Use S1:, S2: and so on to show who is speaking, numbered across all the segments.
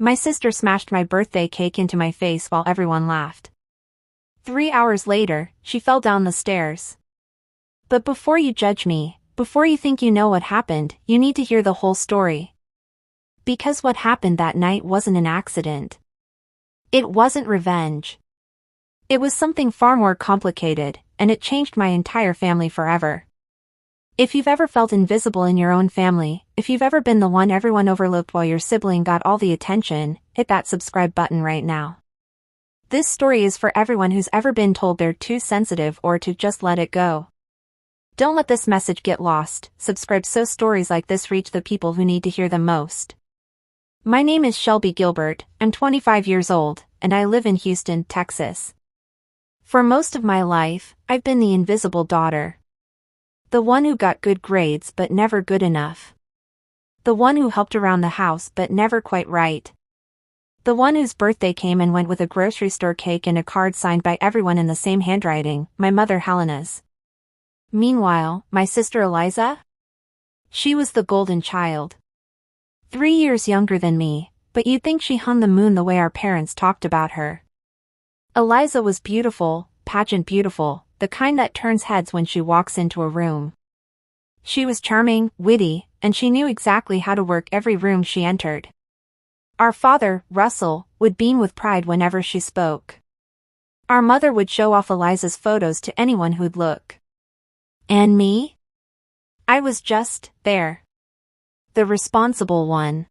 S1: My sister smashed my birthday cake into my face while everyone laughed. 3 hours later, she fell down the stairs. But before you judge me, before you think you know what happened, you need to hear the whole story. Because what happened that night wasn't an accident. It wasn't revenge. It was something far more complicated, and it changed my entire family forever. If you've ever felt invisible in your own family, if you've ever been the one everyone overlooked while your sibling got all the attention, hit that subscribe button right now. This story is for everyone who's ever been told they're too sensitive or to just let it go. Don't let this message get lost. Subscribe so stories like this reach the people who need to hear them most. My name is Shelby Gilbert, I'm 25 years old, and I live in Houston, Texas. For most of my life, I've been the invisible daughter. The one who got good grades but never good enough. The one who helped around the house but never quite right. The one whose birthday came and went with a grocery store cake and a card signed by everyone in the same handwriting, my mother Helena's. Meanwhile, my sister Eliza? She was the golden child. 3 years younger than me, but you'd think she hung the moon the way our parents talked about her. Eliza was beautiful, pageant beautiful, the kind that turns heads when she walks into a room. She was charming, witty, and she knew exactly how to work every room she entered. Our father, Russell, would beam with pride whenever she spoke. Our mother would show off Eliza's photos to anyone who'd look. And me? I was just there. The responsible one.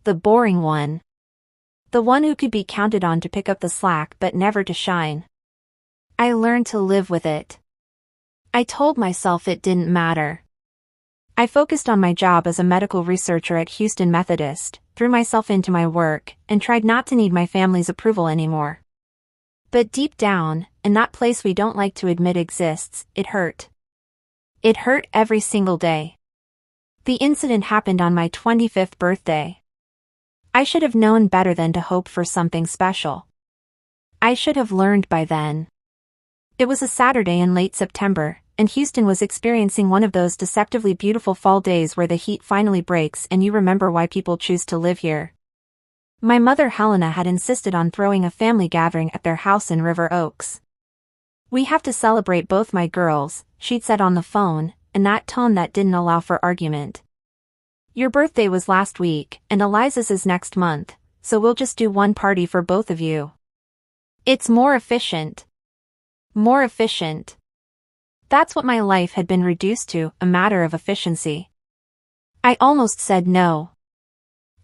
S1: The boring one. The one who could be counted on to pick up the slack but never to shine. I learned to live with it. I told myself it didn't matter. I focused on my job as a medical researcher at Houston Methodist, threw myself into my work, and tried not to need my family's approval anymore. But deep down, in that place we don't like to admit exists, it hurt. It hurt every single day. The incident happened on my 25th birthday. I should have known better than to hope for something special. I should have learned by then. It was a Saturday in late September, and Houston was experiencing one of those deceptively beautiful fall days where the heat finally breaks and you remember why people choose to live here. My mother Helena had insisted on throwing a family gathering at their house in River Oaks. "We have to celebrate both my girls," she'd said on the phone, in that tone that didn't allow for argument. "Your birthday was last week, and Eliza's is next month, so we'll just do one party for both of you. It's more efficient." More efficient. That's what my life had been reduced to, a matter of efficiency. I almost said no.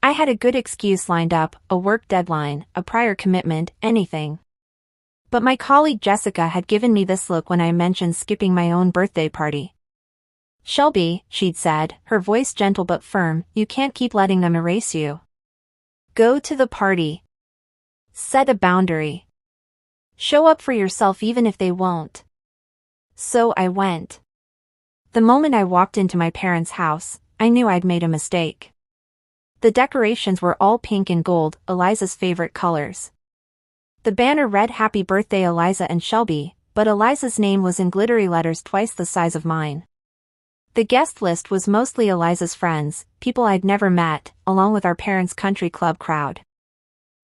S1: I had a good excuse lined up, a work deadline, a prior commitment, anything. But my colleague Jessica had given me this look when I mentioned skipping my own birthday party. "Shelby," she'd said, her voice gentle but firm, "you can't keep letting them erase you. Go to the party. Set a boundary. Show up for yourself even if they won't." So I went. The moment I walked into my parents' house, I knew I'd made a mistake. The decorations were all pink and gold, Eliza's favorite colors. The banner read "Happy Birthday Eliza and Shelby," but Eliza's name was in glittery letters twice the size of mine. The guest list was mostly Eliza's friends, people I'd never met, along with our parents' country club crowd.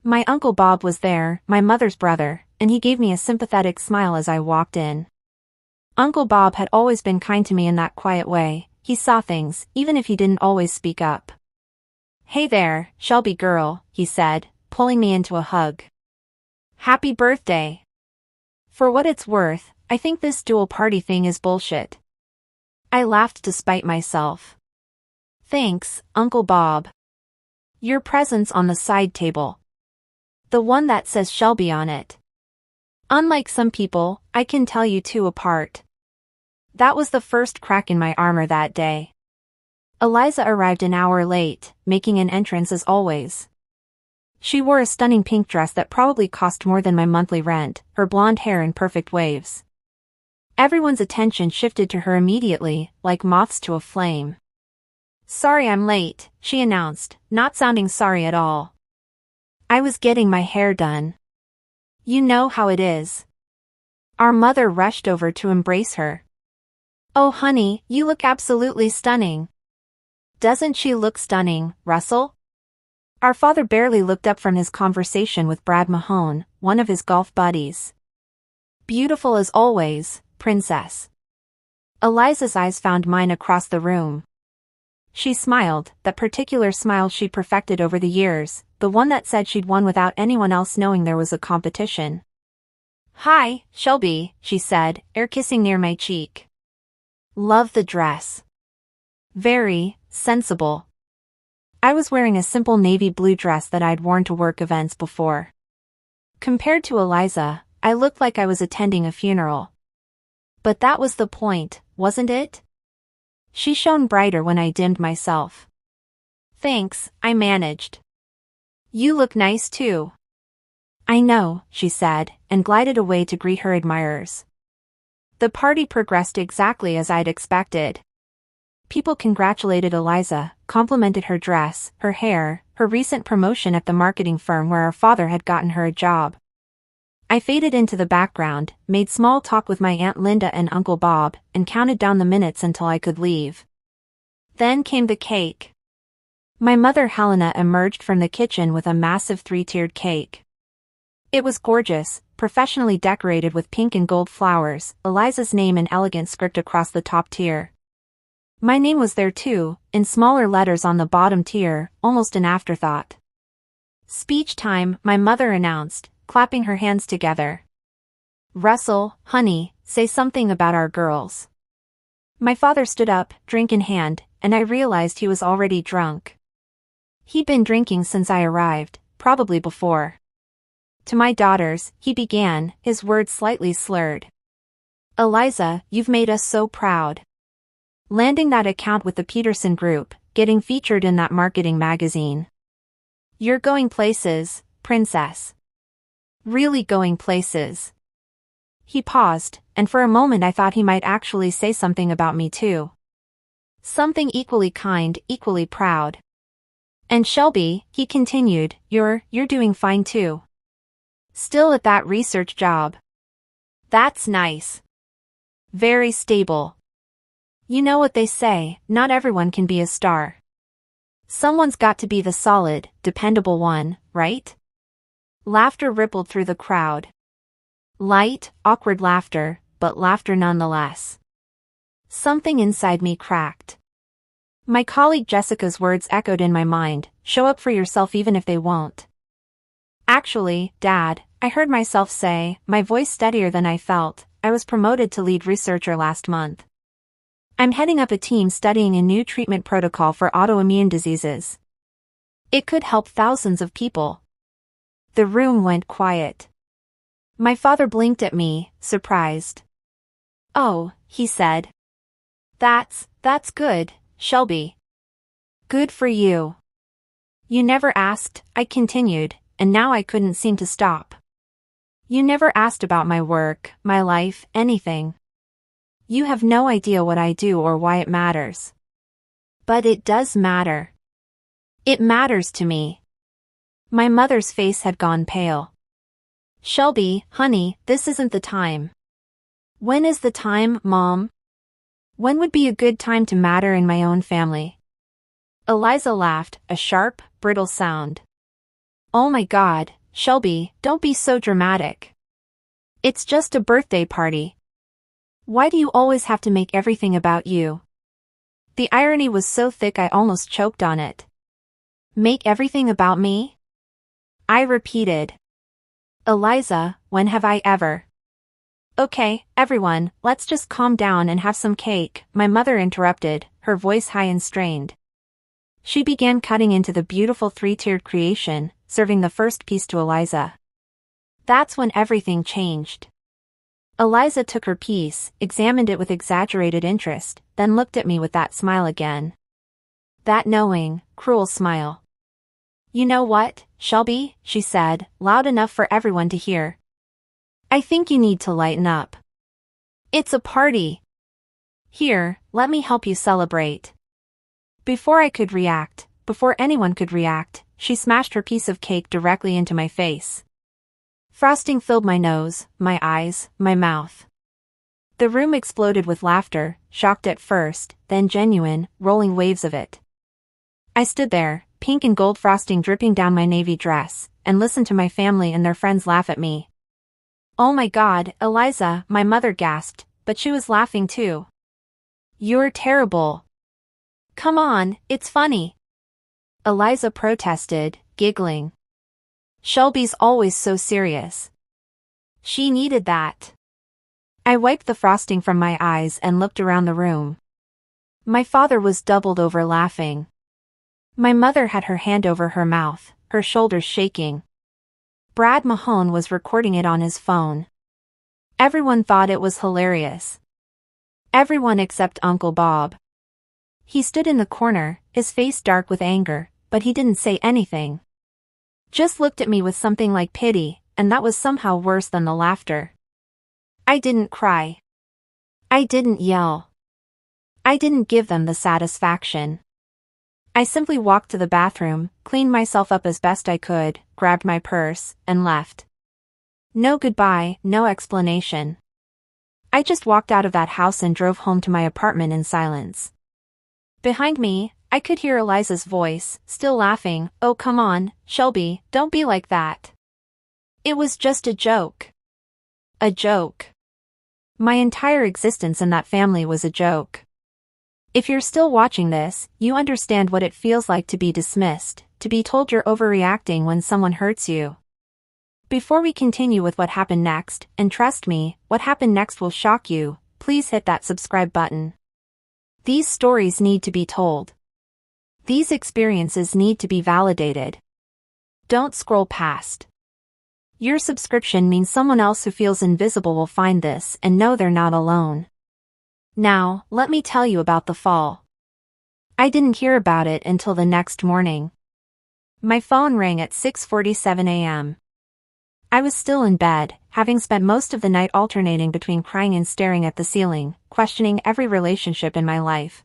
S1: My Uncle Bob was there, my mother's brother, and he gave me a sympathetic smile as I walked in. Uncle Bob had always been kind to me in that quiet way. He saw things, even if he didn't always speak up. "Hey there, Shelby girl," he said, pulling me into a hug. "Happy birthday." For what it's worth, I think this dual party thing is bullshit. I laughed to spite myself. "Thanks, Uncle Bob. Your present's on the side table. The one that says Shelby on it. Unlike some people, I can tell you two apart." That was the first crack in my armor that day. Eliza arrived an hour late, making an entrance as always. She wore a stunning pink dress that probably cost more than my monthly rent, her blonde hair in perfect waves. Everyone's attention shifted to her immediately, like moths to a flame. "Sorry I'm late," she announced, not sounding sorry at all. "I was getting my hair done. You know how it is." Our mother rushed over to embrace her. "Oh honey, you look absolutely stunning." "Doesn't she look stunning, Russell?" Our father barely looked up from his conversation with Brad Mahone, one of his golf buddies. Beautiful as always, princess. Eliza's eyes found mine across the room. She smiled, that particular smile she'd perfected over the years, the one that said she'd won without anyone else knowing there was a competition. "Hi, Shelby," she said, air kissing near my cheek. "Love the dress. Very sensible." I was wearing a simple navy blue dress that I'd worn to work events before. Compared to Eliza, I looked like I was attending a funeral. But that was the point, wasn't it? She shone brighter when I dimmed myself. "Thanks," I managed. "You look nice too." "I know," she said, and glided away to greet her admirers. The party progressed exactly as I'd expected. People congratulated Eliza, complimented her dress, her hair, her recent promotion at the marketing firm where our father had gotten her a job. I faded into the background, made small talk with my Aunt Linda and Uncle Bob, and counted down the minutes until I could leave. Then came the cake. My mother Helena emerged from the kitchen with a massive 3-tiered cake. It was gorgeous, professionally decorated with pink and gold flowers, Eliza's name in elegant script across the top tier. My name was there too, in smaller letters on the bottom tier, almost an afterthought. "Speech time," my mother announced, clapping her hands together. "Russell, honey, say something about our girls." My father stood up, drink in hand, and I realized he was already drunk. He'd been drinking since I arrived, probably before. "To my daughters," he began, his words slightly slurred. "Eliza, you've made us so proud. Landing that account with the Peterson Group, getting featured in that marketing magazine. You're going places, princess. Really going places." He paused, and for a moment I thought he might actually say something about me too. Something equally kind, equally proud. "And Shelby," he continued, you're doing fine too. Still at that research job. That's nice. Very stable. You know what they say, not everyone can be a star. Someone's got to be the solid, dependable one, right?" Laughter rippled through the crowd. Light, awkward laughter, but laughter nonetheless. Something inside me cracked. My colleague Jessica's words echoed in my mind, "Show up for yourself even if they won't." "Actually, Dad," I heard myself say, my voice steadier than I felt, "I was promoted to lead researcher last month. I'm heading up a team studying a new treatment protocol for autoimmune diseases. It could help thousands of people." The room went quiet. My father blinked at me, surprised. "Oh," he said. That's good, Shelby. Good for you." "You never asked," I continued, and now I couldn't seem to stop. "You never asked about my work, my life, anything. You have no idea what I do or why it matters." "But it does matter. It matters to me." My mother's face had gone pale. "Shelby, honey, this isn't the time." "When is the time, Mom? When would be a good time to matter in my own family?" Eliza laughed, a sharp, brittle sound. "Oh my God, Shelby, don't be so dramatic. It's just a birthday party. Why do you always have to make everything about you?" The irony was so thick I almost choked on it. "Make everything about me?" I repeated. "Eliza, when have I ever?" "Okay, everyone, let's just calm down and have some cake," my mother interrupted, her voice high and strained. She began cutting into the beautiful 3-tiered creation, serving the first piece to Eliza. That's when everything changed. Eliza took her piece, examined it with exaggerated interest, then looked at me with that smile again. That knowing, cruel smile. "You know what, Shelby," she said, loud enough for everyone to hear. "I think you need to lighten up. It's a party. Here, let me help you celebrate." Before I could react, before anyone could react, she smashed her piece of cake directly into my face. Frosting filled my nose, my eyes, my mouth. The room exploded with laughter, shocked at first, then genuine, rolling waves of it. I stood there, pink and gold frosting dripping down my navy dress, and listen to my family and their friends laugh at me. "Oh my God, Eliza," my mother gasped, but she was laughing too. "You're terrible." "Come on, it's funny," Eliza protested, giggling. "Shelby's always so serious. She needed that." I wiped the frosting from my eyes and looked around the room. My father was doubled over laughing. My mother had her hand over her mouth, her shoulders shaking. Brad Mahone was recording it on his phone. Everyone thought it was hilarious. Everyone except Uncle Bob. He stood in the corner, his face dark with anger, but he didn't say anything. Just looked at me with something like pity, and that was somehow worse than the laughter. I didn't cry. I didn't yell. I didn't give them the satisfaction. I simply walked to the bathroom, cleaned myself up as best I could, grabbed my purse, and left. No goodbye, no explanation. I just walked out of that house and drove home to my apartment in silence. Behind me, I could hear Eliza's voice, still laughing. "Oh come on, Shelby, don't be like that. It was just a joke." A joke. My entire existence in that family was a joke. If you're still watching this, you understand what it feels like to be dismissed, to be told you're overreacting when someone hurts you. Before we continue with what happened next, and trust me, what happened next will shock you, please hit that subscribe button. These stories need to be told. These experiences need to be validated. Don't scroll past. Your subscription means someone else who feels invisible will find this and know they're not alone. Now, let me tell you about the fall. I didn't hear about it until the next morning. My phone rang at 6:47 a.m. I was still in bed, having spent most of the night alternating between crying and staring at the ceiling, questioning every relationship in my life.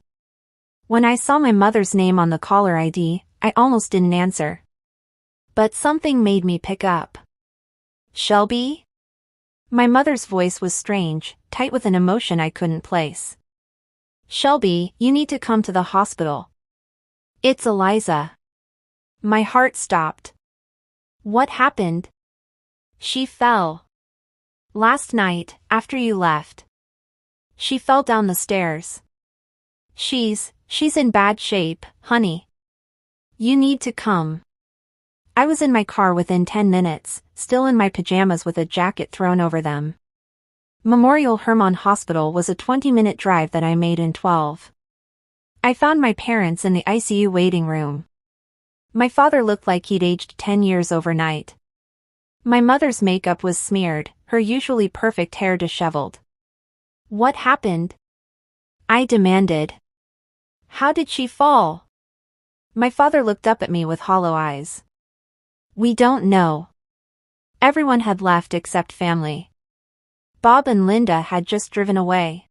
S1: When I saw my mother's name on the caller ID, I almost didn't answer. But something made me pick up. "Shelby?" My mother's voice was strange, tight with an emotion I couldn't place. "Shelby, you need to come to the hospital. It's Eliza." My heart stopped. "What happened?" "She fell. Last night, after you left. She fell down the stairs. She's in bad shape, honey. You need to come." I was in my car within 10 minutes, still in my pajamas with a jacket thrown over them. Memorial Hermann Hospital was a 20-minute drive that I made in 12. I found my parents in the ICU waiting room. My father looked like he'd aged 10 years overnight. My mother's makeup was smeared, her usually perfect hair disheveled. "What happened?" I demanded. "How did she fall?" My father looked up at me with hollow eyes. "We don't know." Everyone had left except family. Bob and Linda had just driven away.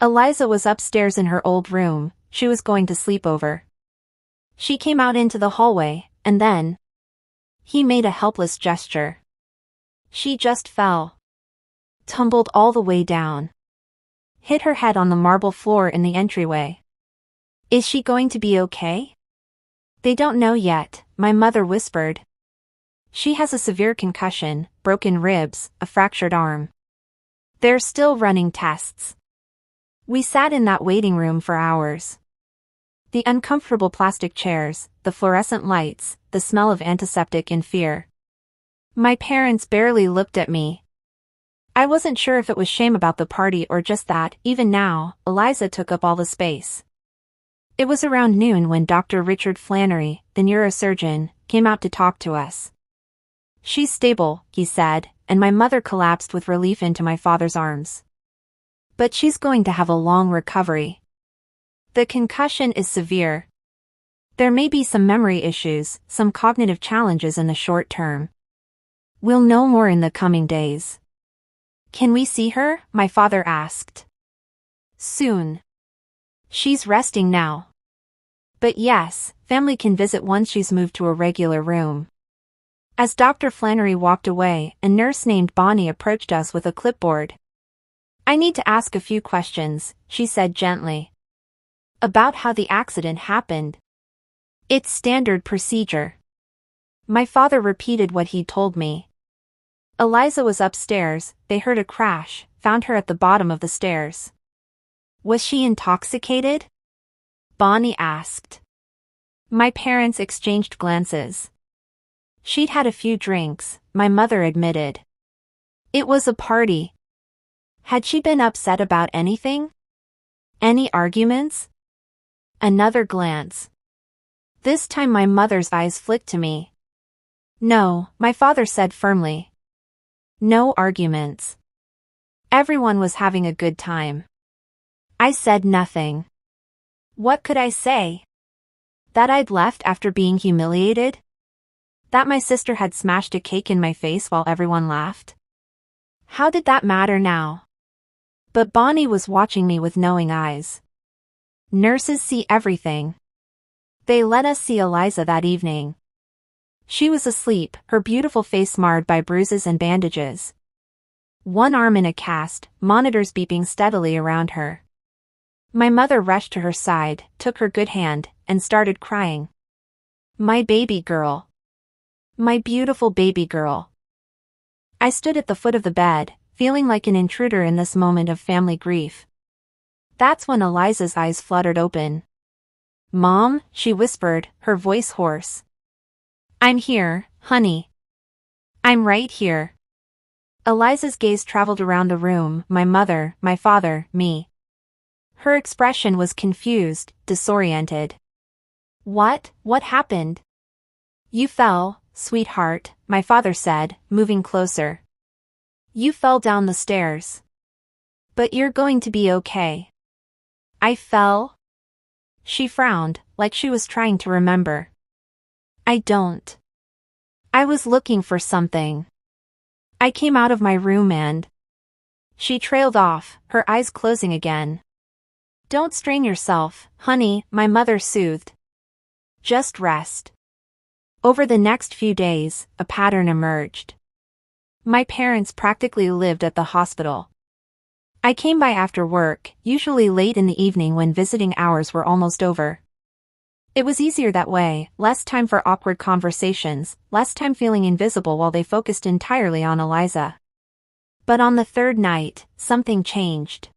S1: Eliza was upstairs in her old room, she was going to sleep over. She came out into the hallway, and then... He made a helpless gesture. She just fell. Tumbled all the way down. Hit her head on the marble floor in the entryway. "Is she going to be okay?" "They don't know yet," my mother whispered. "She has a severe concussion, broken ribs, a fractured arm. They're still running tests." We sat in that waiting room for hours. The uncomfortable plastic chairs, the fluorescent lights, the smell of antiseptic and fear. My parents barely looked at me. I wasn't sure if it was shame about the party or just that, even now, Eliza took up all the space. It was around noon when Dr. Richard Flannery, the neurosurgeon, came out to talk to us. "She's stable," he said, and my mother collapsed with relief into my father's arms. "But she's going to have a long recovery. The concussion is severe. There may be some memory issues, some cognitive challenges in the short term. We'll know more in the coming days." "Can we see her?" my father asked. "Soon. She's resting now. But yes, family can visit once she's moved to a regular room." As Dr. Flannery walked away, a nurse named Bonnie approached us with a clipboard. "I need to ask a few questions," she said gently. "About how the accident happened. It's standard procedure. My father repeated what he'd told me. Eliza was upstairs, they heard a crash, found her at the bottom of the stairs. Was she intoxicated? Bonnie asked. My parents exchanged glances. She'd had a few drinks, my mother admitted. It was a party. Had she been upset about anything? Any arguments? Another glance. This time my mother's eyes flicked to me. No, my father said firmly. No arguments. Everyone was having a good time. I said nothing. What could I say? That I'd left after being humiliated? That my sister had smashed a cake in my face while everyone laughed? How did that matter now? But Bonnie was watching me with knowing eyes. Nurses see everything. They let us see Eliza that evening. She was asleep, her beautiful face marred by bruises and bandages. One arm in a cast, monitors beeping steadily around her. My mother rushed to her side, took her good hand, and started crying. My baby girl. My beautiful baby girl. I stood at the foot of the bed, feeling like an intruder in this moment of family grief. That's when Eliza's eyes fluttered open. Mom, she whispered, her voice hoarse. I'm here, honey. I'm right here. Eliza's gaze traveled around the room, my mother, my father, me. Her expression was confused, disoriented. What happened? You fell, sweetheart, my father said, moving closer. You fell down the stairs. But you're going to be okay. I fell? She frowned, like she was trying to remember. I don't. I was looking for something. I came out of my room and... She trailed off, her eyes closing again. Don't strain yourself, honey, my mother soothed. Just rest. Over the next few days, a pattern emerged. My parents practically lived at the hospital. I came by after work, usually late in the evening when visiting hours were almost over. It was easier that way, less time for awkward conversations, less time feeling invisible while they focused entirely on Eliza. But on the third night, something changed.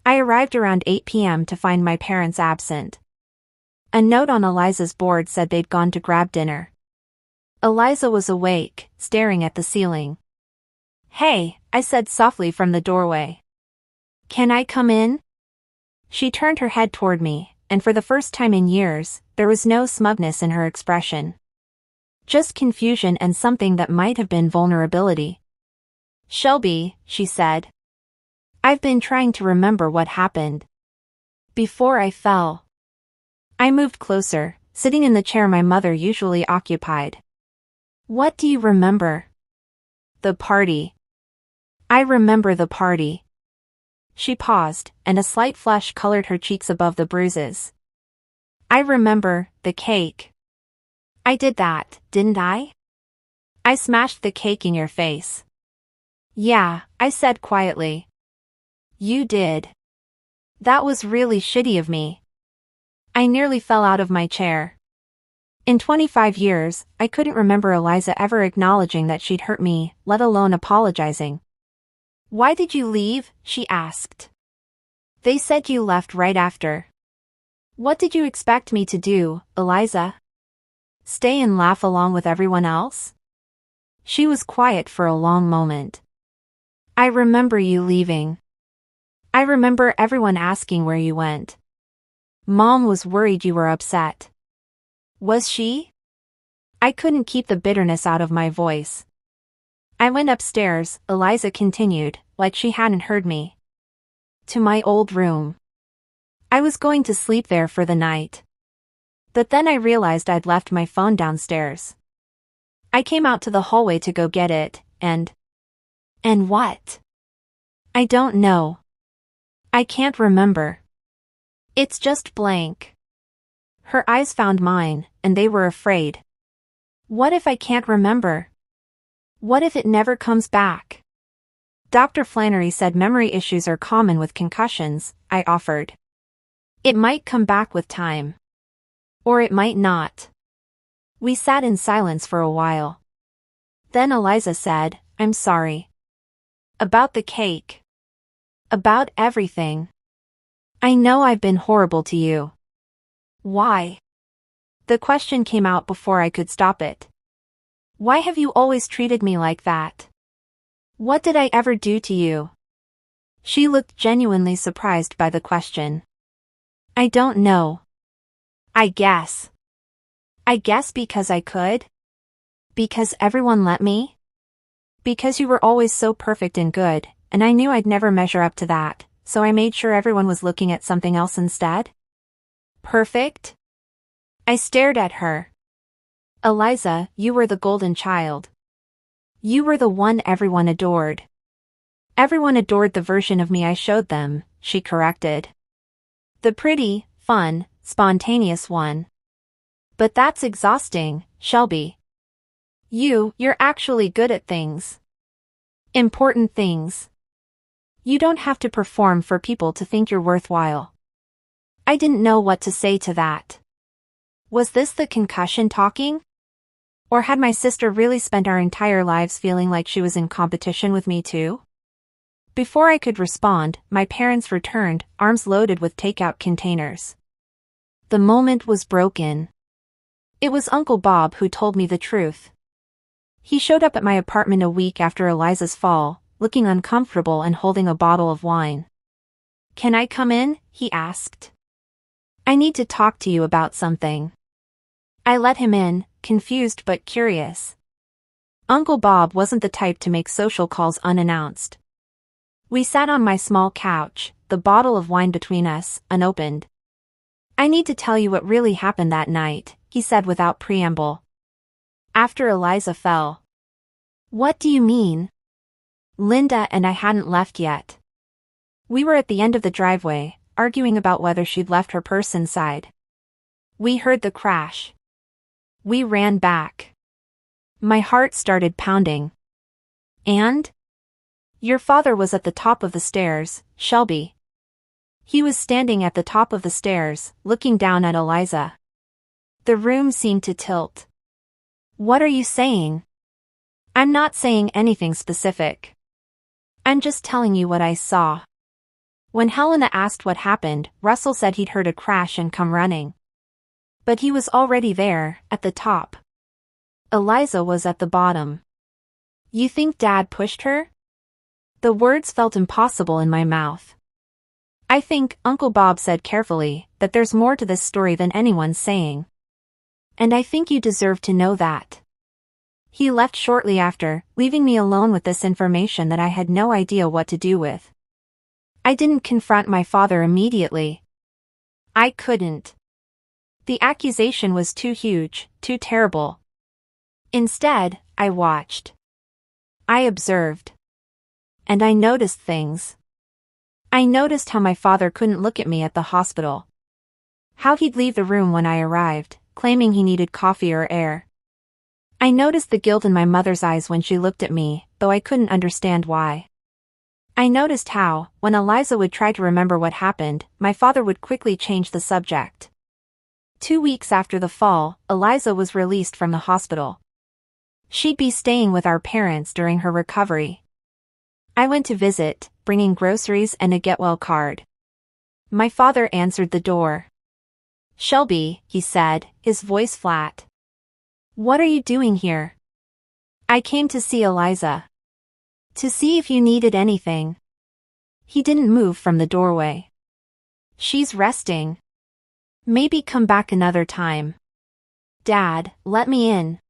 S1: I arrived around 8 p.m. to find my parents absent. A note on Eliza's board said they'd gone to grab dinner. Eliza was awake, staring at the ceiling. Hey, I said softly from the doorway. Can I come in? She turned her head toward me, and for the first time in years, there was no smugness in her expression. Just confusion and something that might have been vulnerability. Shelby, she said. I've been trying to remember what happened. Before I fell. I moved closer, sitting in the chair my mother usually occupied. What do you remember? The party. I remember the party. She paused, and a slight flush colored her cheeks above the bruises. I remember the cake. I did that, didn't I? I smashed the cake in your face. Yeah, I said quietly. You did. That was really shitty of me. I nearly fell out of my chair. In 25 years, I couldn't remember Eliza ever acknowledging that she'd hurt me, let alone apologizing. Why did you leave? She asked. They said you left right after. What did you expect me to do, Eliza? Stay and laugh along with everyone else? She was quiet for a long moment. I remember you leaving. I remember everyone asking where you went. Mom was worried you were upset. Was she? I couldn't keep the bitterness out of my voice. I went upstairs, Eliza continued, like she hadn't heard me. To my old room. I was going to sleep there for the night. But then I realized I'd left my phone downstairs. I came out to the hallway to go get it, and what? I don't know. I can't remember. It's just blank. Her eyes found mine, and they were afraid. What if I can't remember? What if it never comes back? Dr. Flannery said memory issues are common with concussions, I offered. It might come back with time. Or it might not. We sat in silence for a while. Then Eliza said, "I'm sorry. About the cake. About everything. I know I've been horrible to you." "Why?" The question came out before I could stop it. "Why have you always treated me like that? What did I ever do to you?" She looked genuinely surprised by the question. "I don't know. I guess. I guess because I could? Because everyone let me? Because you were always so perfect and good, and I knew I'd never measure up to that, so I made sure everyone was looking at something else instead?" Perfect? I stared at her. "Eliza, you were the golden child. You were the one everyone adored." "Everyone adored the version of me I showed them," she corrected. "The pretty, fun, spontaneous one. But that's exhausting, Shelby. You're actually good at things. Important things. You don't have to perform for people to think you're worthwhile." I didn't know what to say to that. Was this the concussion talking? Or had my sister really spent our entire lives feeling like she was in competition with me too? Before I could respond, my parents returned, arms loaded with takeout containers. The moment was broken. It was Uncle Bob who told me the truth. He showed up at my apartment a week after Eliza's fall, looking uncomfortable and holding a bottle of wine. "Can I come in?" he asked. "I need to talk to you about something." I let him in, confused but curious. Uncle Bob wasn't the type to make social calls unannounced. We sat on my small couch, the bottle of wine between us, unopened. "I need to tell you what really happened that night," he said without preamble. "After Eliza fell." "What do you mean?" "Linda and I hadn't left yet. We were at the end of the driveway, arguing about whether she'd left her purse inside. We heard the crash. We ran back. My heart started pounding. And? Your father was at the top of the stairs, Shelby. He was standing at the top of the stairs, looking down at Eliza. The room seemed to tilt. What are you saying? I'm not saying anything specific. I'm just telling you what I saw. When Helena asked what happened, Russell said he'd heard a crash and come running. But he was already there, at the top. Eliza was at the bottom. You think Dad pushed her? The words felt impossible in my mouth. I think, Uncle Bob said carefully, that there's more to this story than anyone's saying. And I think you deserve to know that. He left shortly after, leaving me alone with this information that I had no idea what to do with. I didn't confront my father immediately. I couldn't. The accusation was too huge, too terrible. Instead, I watched. I observed. And I noticed things. I noticed how my father couldn't look at me at the hospital. How he'd leave the room when I arrived, claiming he needed coffee or air. I noticed the guilt in my mother's eyes when she looked at me, though I couldn't understand why. I noticed how, when Eliza would try to remember what happened, my father would quickly change the subject. 2 weeks after the fall, Eliza was released from the hospital. She'd be staying with our parents during her recovery. I went to visit, bringing groceries and a get-well card. My father answered the door. Shelby, he said, his voice flat. What are you doing here? I came to see Eliza. To see if you needed anything. He didn't move from the doorway. She's resting. Maybe come back another time. Dad, let me in.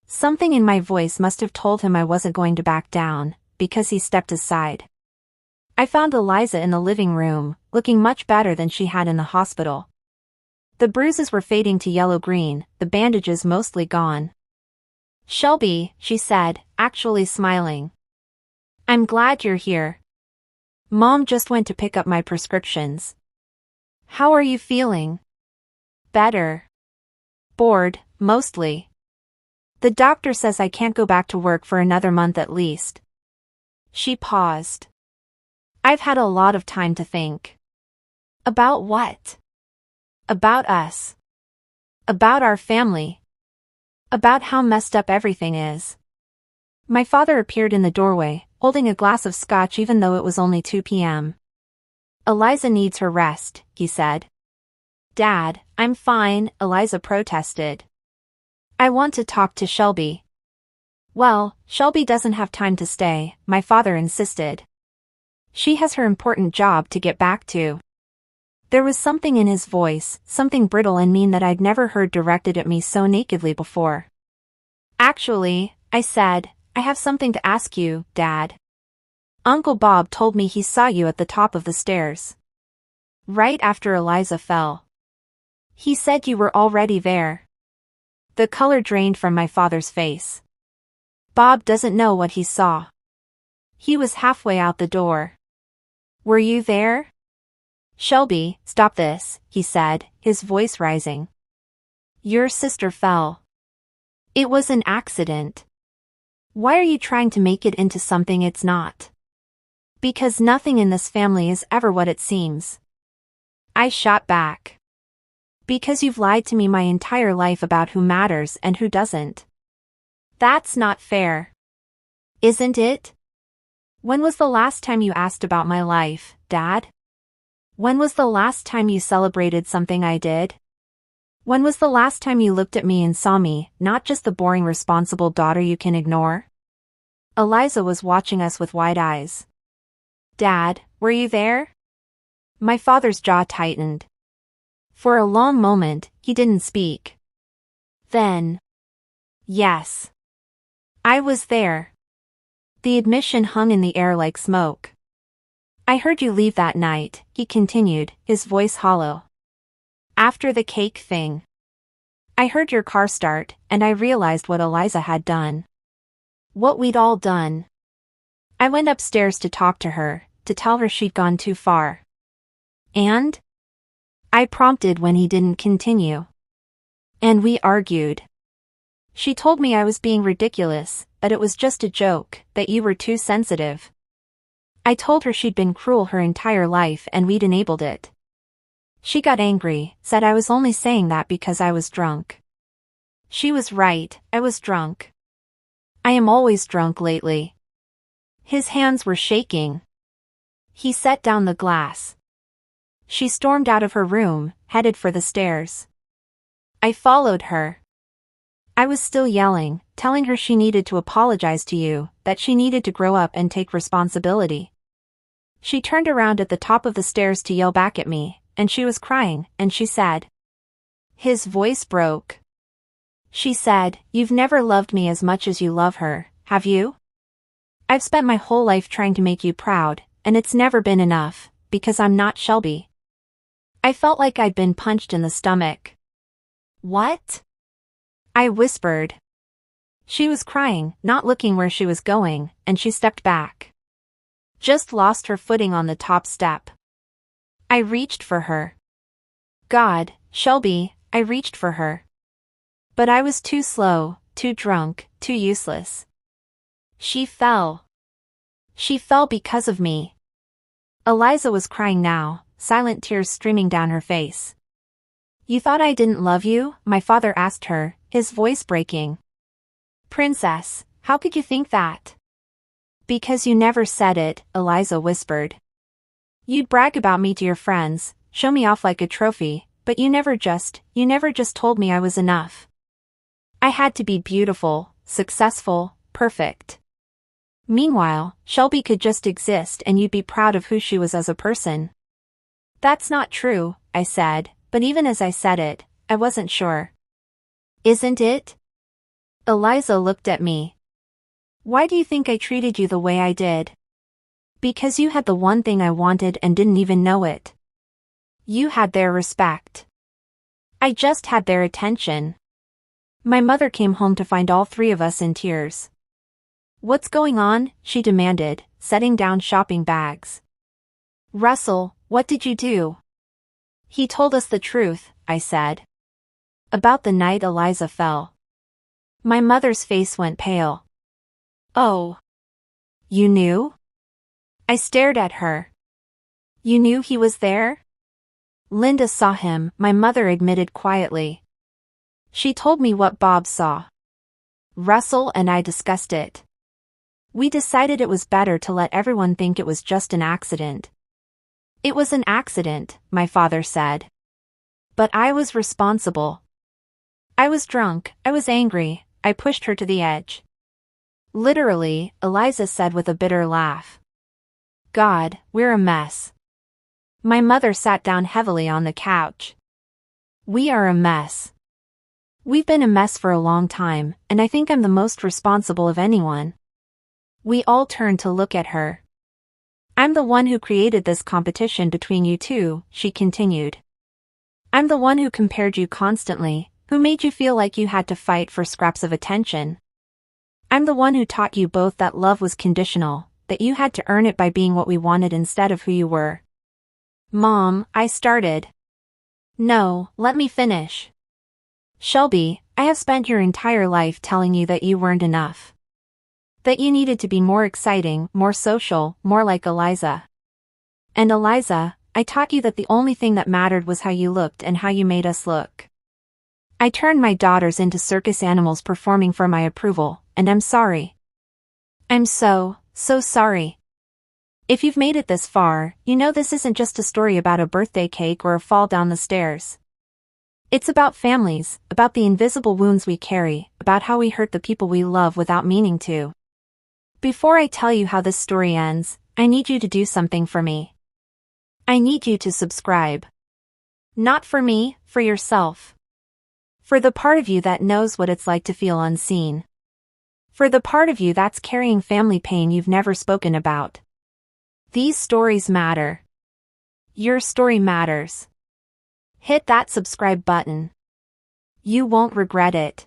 S1: Something in my voice must have told him I wasn't going to back down, because he stepped aside. I found Eliza in the living room, looking much better than she had in the hospital. The bruises were fading to yellow-green, the bandages mostly gone. Shelby, she said, actually smiling. I'm glad you're here. Mom just went to pick up my prescriptions. How are you feeling? Better. Bored, mostly. The doctor says I can't go back to work for another month at least. She paused. I've had a lot of time to think. About what? About us. About our family. About how messed up everything is. My father appeared in the doorway, holding a glass of scotch even though it was only 2 p.m. Eliza needs her rest, he said. Dad, I'm fine, Eliza protested. I want to talk to Shelby. Well, Shelby doesn't have time to stay, my father insisted. She has her important job to get back to. There was something in his voice, something brittle and mean that I'd never heard directed at me so nakedly before. Actually, I said, I have something to ask you, Dad. Uncle Bob told me he saw you at the top of the stairs. Right after Eliza fell. He said you were already there. The color drained from my father's face. Bob doesn't know what he saw. He was halfway out the door. Were you there? Shelby, stop this, he said, his voice rising. Your sister fell. It was an accident. Why are you trying to make it into something it's not? Because nothing in this family is ever what it seems. I shot back. Because you've lied to me my entire life about who matters and who doesn't. That's not fair. Isn't it? When was the last time you asked about my life, Dad? When was the last time you celebrated something I did? When was the last time you looked at me and saw me, not just the boring responsible daughter you can ignore? Eliza was watching us with wide eyes. Dad, were you there? My father's jaw tightened. For a long moment, he didn't speak. Then. Yes. I was there. The admission hung in the air like smoke. I heard you leave that night, he continued, his voice hollow. After the cake thing. I heard your car start, and I realized what Eliza had done. What we'd all done. I went upstairs to talk to her, to tell her she'd gone too far. And? I prompted when he didn't continue. And we argued. She told me I was being ridiculous, that it was just a joke, that you were too sensitive. I told her she'd been cruel her entire life and we'd enabled it. She got angry, said I was only saying that because I was drunk. She was right, I was drunk. I am always drunk lately. His hands were shaking. He set down the glass. She stormed out of her room, headed for the stairs. I followed her. I was still yelling, telling her she needed to apologize to you, that she needed to grow up and take responsibility. She turned around at the top of the stairs to yell back at me, and she was crying, and she said. His voice broke. She said, You've never loved me as much as you love her, have you? I've spent my whole life trying to make you proud, and it's never been enough, because I'm not Shelby. I felt like I'd been punched in the stomach. What? I whispered. She was crying, not looking where she was going, and she stepped back. Just lost her footing on the top step. I reached for her. God, Shelby, I reached for her. But I was too slow, too drunk, too useless. She fell. She fell because of me. Eliza was crying now, silent tears streaming down her face. You thought I didn't love you? My father asked her, his voice breaking. Princess, how could you think that? Because you never said it, Eliza whispered. You'd brag about me to your friends, show me off like a trophy, but you never just told me I was enough. I had to be beautiful, successful, perfect. Meanwhile, Shelby could just exist and you'd be proud of who she was as a person. That's not true, I said, but even as I said it, I wasn't sure. Isn't it? Eliza looked at me. Why do you think I treated you the way I did? Because you had the one thing I wanted and didn't even know it. You had their respect. I just had their attention. My mother came home to find all three of us in tears. What's going on? She demanded, setting down shopping bags. Russell, what did you do? He told us the truth, I said. About the night Eliza fell. My mother's face went pale. Oh. You knew? I stared at her. You knew he was there? Linda saw him, my mother admitted quietly. She told me what Bob saw. Russell and I discussed it. We decided it was better to let everyone think it was just an accident. It was an accident, my father said. But I was responsible. I was drunk, I was angry, I pushed her to the edge. Literally, Eliza said with a bitter laugh. God, we're a mess. My mother sat down heavily on the couch. We are a mess. We've been a mess for a long time, and I think I'm the most responsible of anyone. We all turned to look at her. I'm the one who created this competition between you two, she continued. I'm the one who compared you constantly, who made you feel like you had to fight for scraps of attention. I'm the one who taught you both that love was conditional, that you had to earn it by being what we wanted instead of who you were. Mom, I started. No, let me finish. Shelby, I have spent your entire life telling you that you weren't enough. That you needed to be more exciting, more social, more like Eliza. And Eliza, I taught you that the only thing that mattered was how you looked and how you made us look. I turned my daughters into circus animals performing for my approval, and I'm sorry. I'm so sorry. If you've made it this far, you know this isn't just a story about a birthday cake or a fall down the stairs. It's about families, about the invisible wounds we carry, about how we hurt the people we love without meaning to. Before I tell you how this story ends, I need you to do something for me. I need you to subscribe. Not for me, for yourself. For the part of you that knows what it's like to feel unseen. For the part of you that's carrying family pain you've never spoken about. These stories matter. Your story matters. Hit that subscribe button. You won't regret it.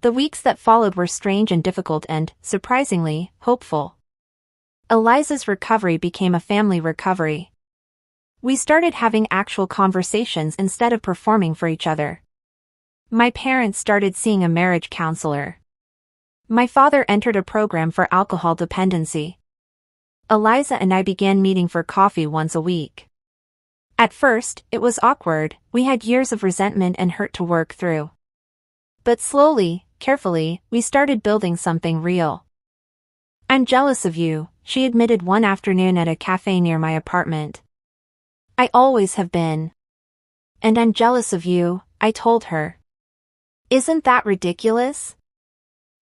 S1: The weeks that followed were strange and difficult and, surprisingly, hopeful. Eliza's recovery became a family recovery. We started having actual conversations instead of performing for each other. My parents started seeing a marriage counselor. My father entered a program for alcohol dependency. Eliza and I began meeting for coffee once a week. At first, it was awkward, we had years of resentment and hurt to work through. But slowly, carefully, we started building something real. I'm jealous of you, she admitted one afternoon at a cafe near my apartment. I always have been. And I'm jealous of you, I told her. Isn't that ridiculous?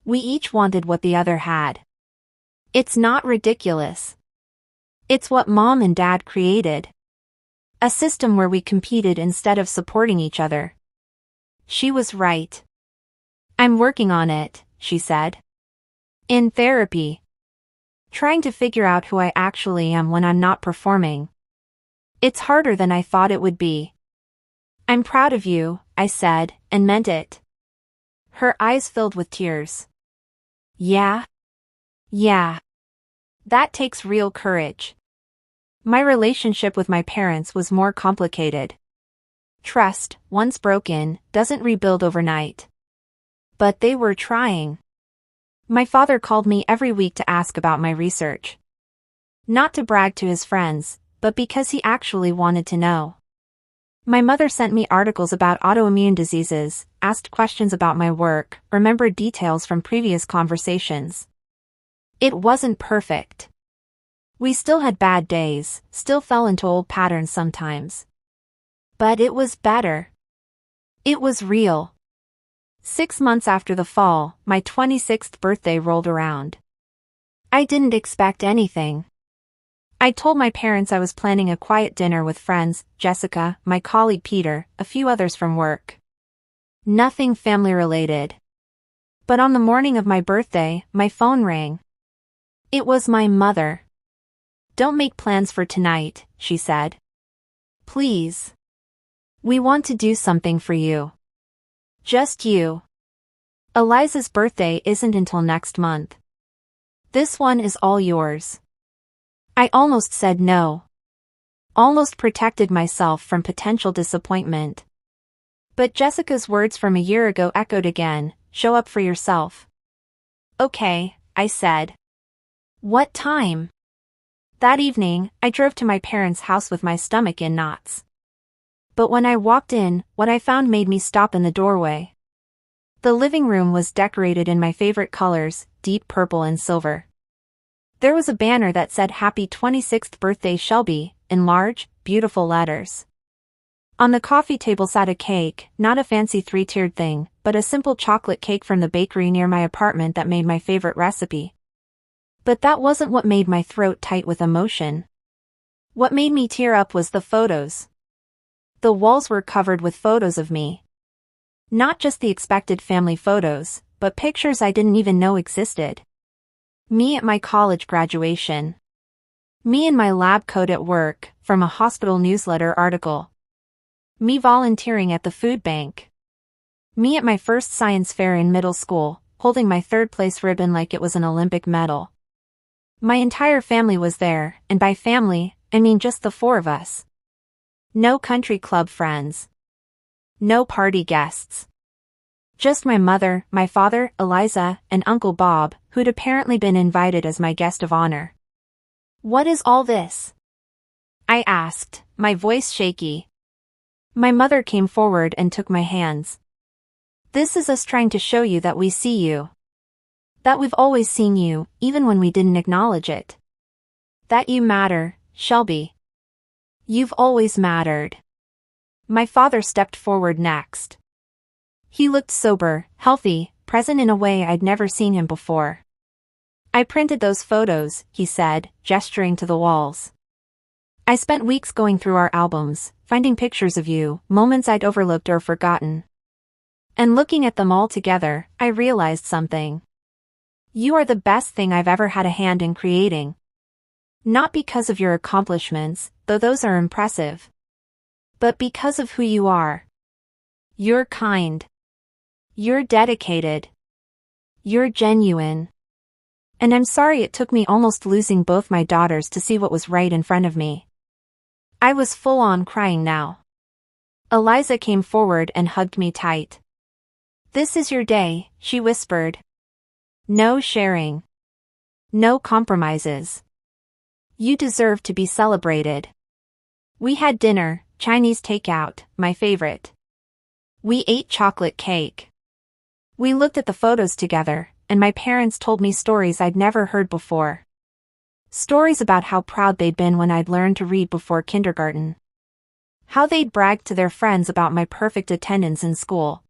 S1: We each wanted what the other had. It's not ridiculous. It's what Mom and Dad created. A system where we competed instead of supporting each other. She was right. I'm working on it, she said. In therapy. Trying to figure out who I actually am when I'm not performing. It's harder than I thought it would be. I'm proud of you, I said, and meant it. Her eyes filled with tears. Yeah? Yeah. That takes real courage. My relationship with my parents was more complicated. Trust, once broken, doesn't rebuild overnight. But they were trying. My father called me every week to ask about my research. Not to brag to his friends, but because he actually wanted to know. My mother sent me articles about autoimmune diseases, asked questions about my work, remembered details from previous conversations. It wasn't perfect. We still had bad days, still fell into old patterns sometimes. But it was better. It was real. 6 months after the fall, my 26th birthday rolled around. I didn't expect anything. I told my parents I was planning a quiet dinner with friends, Jessica, my colleague Peter, a few others from work. Nothing family-related. But on the morning of my birthday, my phone rang. It was my mother. Don't make plans for tonight, she said. Please. We want to do something for you. Just you. Eliza's birthday isn't until next month. This one is all yours. I almost said no. Almost protected myself from potential disappointment. But Jessica's words from a year ago echoed again, show up for yourself. Okay, I said. What time? That evening, I drove to my parents' house with my stomach in knots. But when I walked in, what I found made me stop in the doorway. The living room was decorated in my favorite colors, deep purple and silver. There was a banner that said Happy 26th Birthday Shelby, in large, beautiful letters. On the coffee table sat a cake, not a fancy three-tiered thing, but a simple chocolate cake from the bakery near my apartment that made my favorite recipe. But that wasn't what made my throat tight with emotion. What made me tear up was the photos. The walls were covered with photos of me. Not just the expected family photos, but pictures I didn't even know existed. Me at my college graduation. Me in my lab coat at work, from a hospital newsletter article. Me volunteering at the food bank. Me at my first science fair in middle school, holding my third-place ribbon like it was an Olympic medal. My entire family was there, and by family, I mean just the four of us. No country club friends. No party guests. Just my mother, my father, Eliza, and Uncle Bob, who'd apparently been invited as my guest of honor. "What is all this?" I asked, my voice shaky. My mother came forward and took my hands. "This is us trying to show you that we see you. That we've always seen you, even when we didn't acknowledge it. That you matter, Shelby. You've always mattered." My father stepped forward next. He looked sober, healthy, present in a way I'd never seen him before. "I printed those photos," he said, gesturing to the walls. "I spent weeks going through our albums, finding pictures of you, moments I'd overlooked or forgotten. And looking at them all together, I realized something. You are the best thing I've ever had a hand in creating. Not because of your accomplishments, though those are impressive. But because of who you are. You're kind. You're dedicated. You're genuine. And I'm sorry it took me almost losing both my daughters to see what was right in front of me." I was full-on crying now. Eliza came forward and hugged me tight. "This is your day," she whispered. "No sharing. No compromises. You deserve to be celebrated." We had dinner, Chinese takeout, my favorite. We ate chocolate cake. We looked at the photos together, and my parents told me stories I'd never heard before. Stories about how proud they'd been when I'd learned to read before kindergarten. How they'd bragged to their friends about my perfect attendance in school.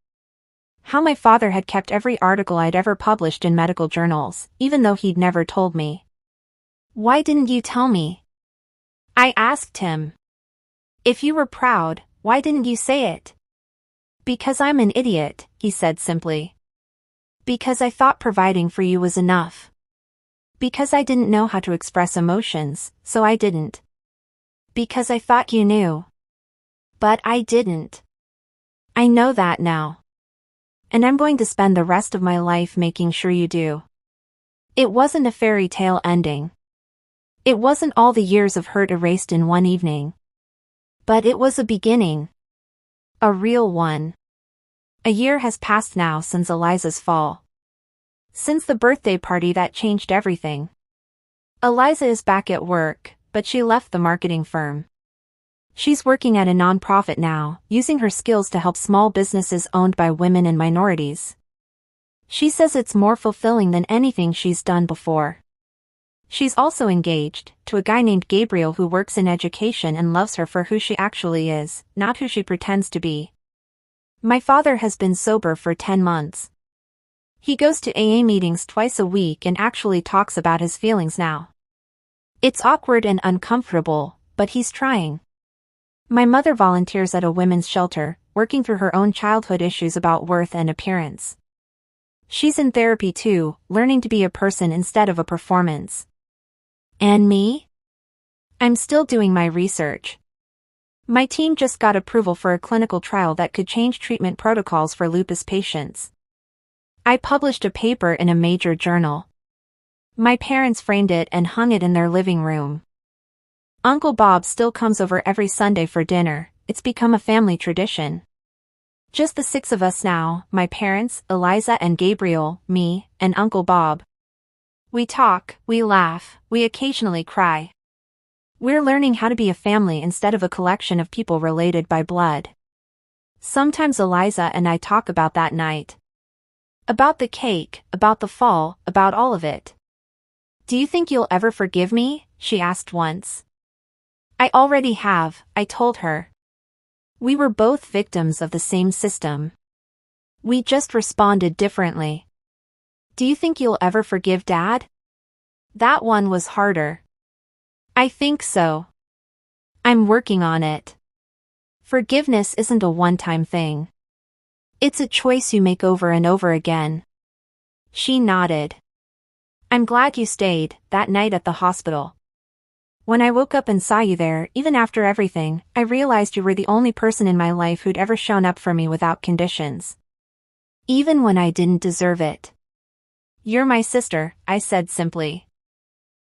S1: How my father had kept every article I'd ever published in medical journals, even though he'd never told me. "Why didn't you tell me?" I asked him. "If you were proud, why didn't you say it?" "Because I'm an idiot," he said simply. "Because I thought providing for you was enough. Because I didn't know how to express emotions, so I didn't. Because I thought you knew. But I didn't. I know that now. And I'm going to spend the rest of my life making sure you do." It wasn't a fairy tale ending. It wasn't all the years of hurt erased in one evening. But it was a beginning. A real one. A year has passed now since Eliza's fall. Since the birthday party that changed everything. Eliza is back at work, but she left the marketing firm. She's working at a nonprofit now, using her skills to help small businesses owned by women and minorities. She says it's more fulfilling than anything she's done before. She's also engaged to a guy named Gabriel who works in education and loves her for who she actually is, not who she pretends to be. My father has been sober for 10 months. He goes to AA meetings twice a week and actually talks about his feelings now. It's awkward and uncomfortable, but he's trying. My mother volunteers at a women's shelter, working through her own childhood issues about worth and appearance. She's in therapy too, learning to be a person instead of a performance. And me? I'm still doing my research. My team just got approval for a clinical trial that could change treatment protocols for lupus patients. I published a paper in a major journal. My parents framed it and hung it in their living room. Uncle Bob still comes over every Sunday for dinner. It's become a family tradition. Just the 6 of us now, my parents, Eliza and Gabriel, me, and Uncle Bob. We talk, we laugh, we occasionally cry. We're learning how to be a family instead of a collection of people related by blood. Sometimes Eliza and I talk about that night. About the cake, about the fall, about all of it. Do you think you'll ever forgive me? She asked once. I already have, I told her. We were both victims of the same system. We just responded differently. Do you think you'll ever forgive Dad? That one was harder. I think so. I'm working on it. Forgiveness isn't a one-time thing. It's a choice you make over and over again. She nodded. I'm glad you stayed that night at the hospital. When I woke up and saw you there, even after everything, I realized you were the only person in my life who'd ever shown up for me without conditions. Even when I didn't deserve it. You're my sister, I said simply.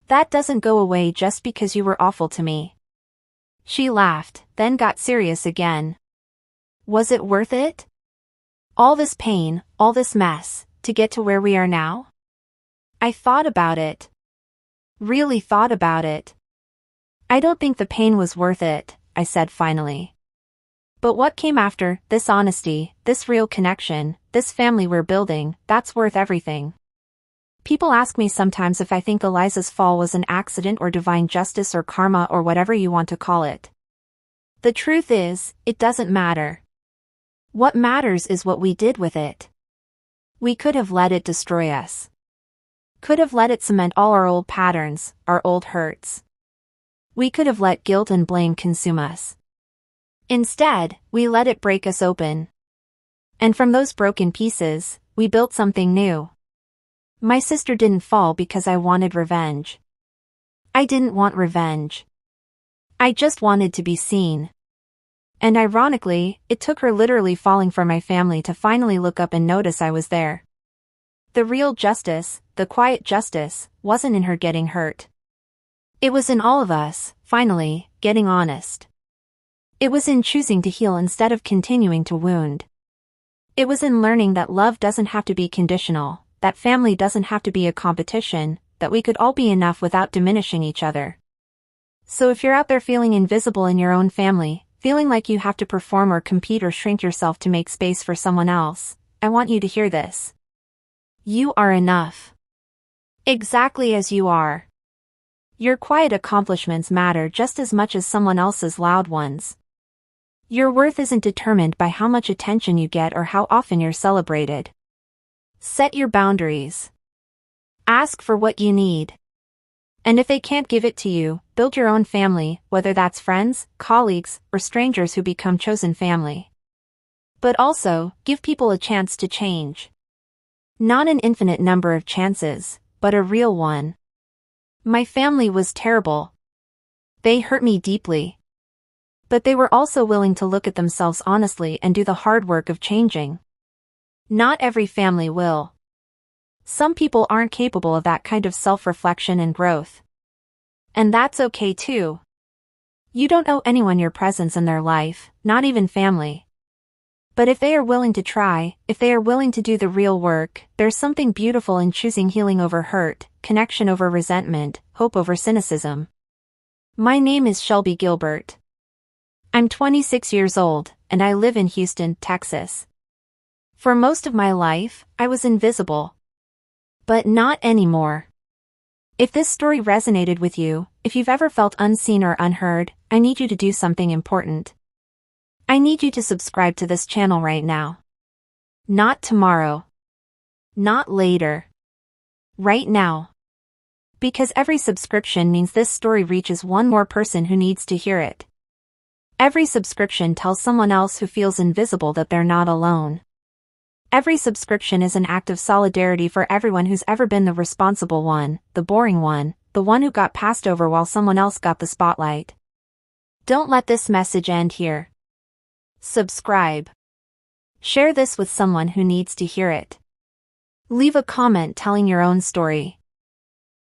S1: That doesn't go away just because you were awful to me. She laughed, then got serious again. Was it worth it? All this pain, all this mess, to get to where we are now? I thought about it. Really thought about it. I don't think the pain was worth it, I said finally. But what came after, this honesty, this real connection, this family we're building, that's worth everything. People ask me sometimes if I think Eliza's fall was an accident or divine justice or karma or whatever you want to call it. The truth is, it doesn't matter. What matters is what we did with it. We could have let it destroy us. Could have let it cement all our old patterns, our old hurts. We could have let guilt and blame consume us. Instead, we let it break us open. And from those broken pieces, we built something new. My sister didn't fall because I wanted revenge. I didn't want revenge. I just wanted to be seen. And ironically, it took her literally falling for my family to finally look up and notice I was there. The real justice, the quiet justice, wasn't in her getting hurt. It was in all of us, finally, getting honest. It was in choosing to heal instead of continuing to wound. It was in learning that love doesn't have to be conditional, that family doesn't have to be a competition, that we could all be enough without diminishing each other. So if you're out there feeling invisible in your own family, feeling like you have to perform or compete or shrink yourself to make space for someone else, I want you to hear this. You are enough. Exactly as you are. Your quiet accomplishments matter just as much as someone else's loud ones. Your worth isn't determined by how much attention you get or how often you're celebrated. Set your boundaries. Ask for what you need. And if they can't give it to you, build your own family, whether that's friends, colleagues, or strangers who become chosen family. But also, give people a chance to change. Not an infinite number of chances, but a real one. My family was terrible. They hurt me deeply. But they were also willing to look at themselves honestly and do the hard work of changing. Not every family will. Some people aren't capable of that kind of self-reflection and growth. And that's okay too. You don't owe anyone your presence in their life, not even family. But if they are willing to try, if they are willing to do the real work, there's something beautiful in choosing healing over hurt, connection over resentment, hope over cynicism. My name is Shelby Gilbert. I'm 26 years old, and I live in Houston, Texas. For most of my life, I was invisible. But not anymore. If this story resonated with you, if you've ever felt unseen or unheard, I need you to do something important. I need you to subscribe to this channel right now. Not tomorrow. Not later. Right now. Because every subscription means this story reaches one more person who needs to hear it. Every subscription tells someone else who feels invisible that they're not alone. Every subscription is an act of solidarity for everyone who's ever been the responsible one, the boring one, the one who got passed over while someone else got the spotlight. Don't let this message end here. Subscribe. Share this with someone who needs to hear it. Leave a comment telling your own story.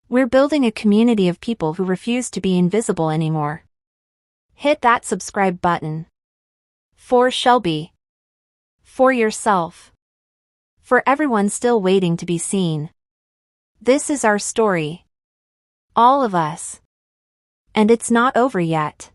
S1: We're building a community of people who refuse to be invisible anymore. Hit that subscribe button. For Shelby. For yourself. For everyone still waiting to be seen. This is our story. All of us. And it's not over yet.